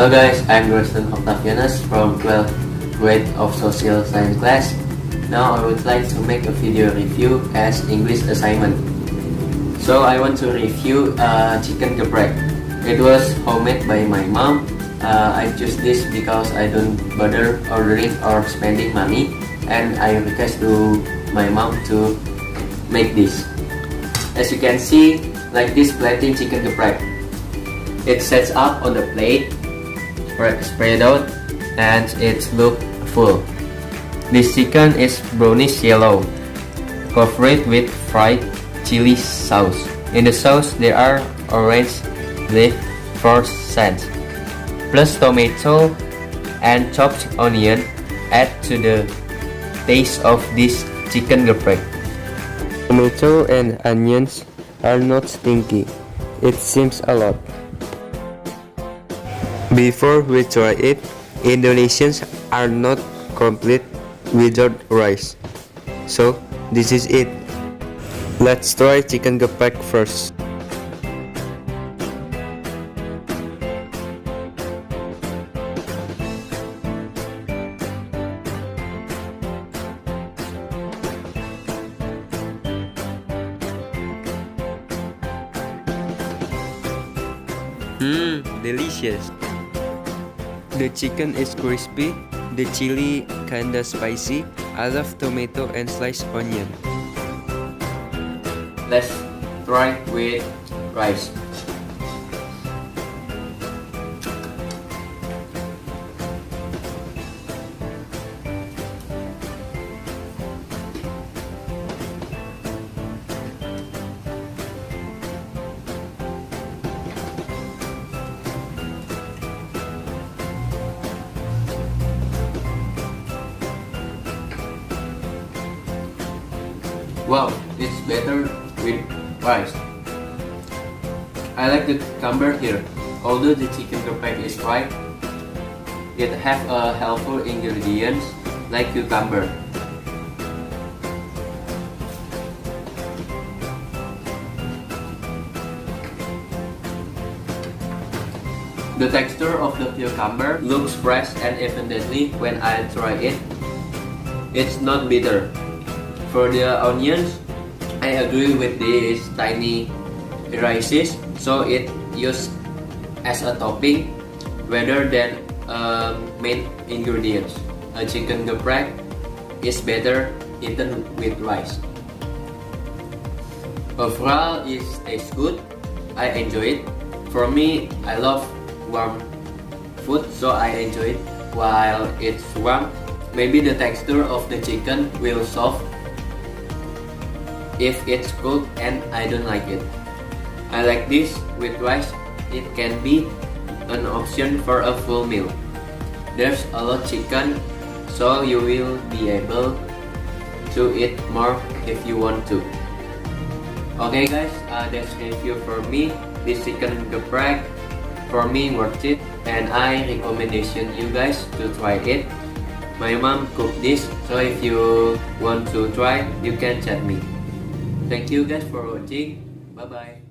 Hello guys, I'm Groston Octavianus from 12th grade of Social Science class. Now I would like to make a video review as English assignment. So I want to review chicken geprek. It was homemade by my mom. I choose this because I don't bother ordering or spending money, and I request to my mom to make this. As you can see, like this plating chicken geprek. It sets up on the plate, spread out, and it looks full. This chicken is brownish yellow, covered with fried chili sauce. In the sauce there are orange leaf for scent, plus tomato and chopped onion add to the taste of this chicken geprek. Tomato and onions are not stinky. It seems a lot. Before we try it, Indonesians are not complete without rice. So this is it. Let's try chicken geprek first. Delicious. The chicken is crispy, the chili kinda spicy. I love tomato and sliced onion. Let's try with rice. Wow, it's better with rice. I like the cucumber here. Although the chicken geprek is fried, it have a helpful ingredients like cucumber. The texture of the cucumber looks fresh, and evidently when I try it, it's not bitter. For the onions, I agree with these tiny rices, so it used as a topping rather than a main ingredients. A chicken geprek is better eaten with rice. Overall, it tastes good. I enjoy it. For me, I love warm food, so I enjoy it while it's warm. Maybe the texture of the chicken will soft if it's cooked, and I don't like it. I like this with rice. It can be an option for a full meal. There's a lot chicken, so you will be able to eat more if you want to. Okay guys, that's review for me. This chicken geprek for me worth it, and I recommendation you guys to try it. My mom cooked this, so if you want to try, you can chat me. Thank you guys for watching. Bye bye.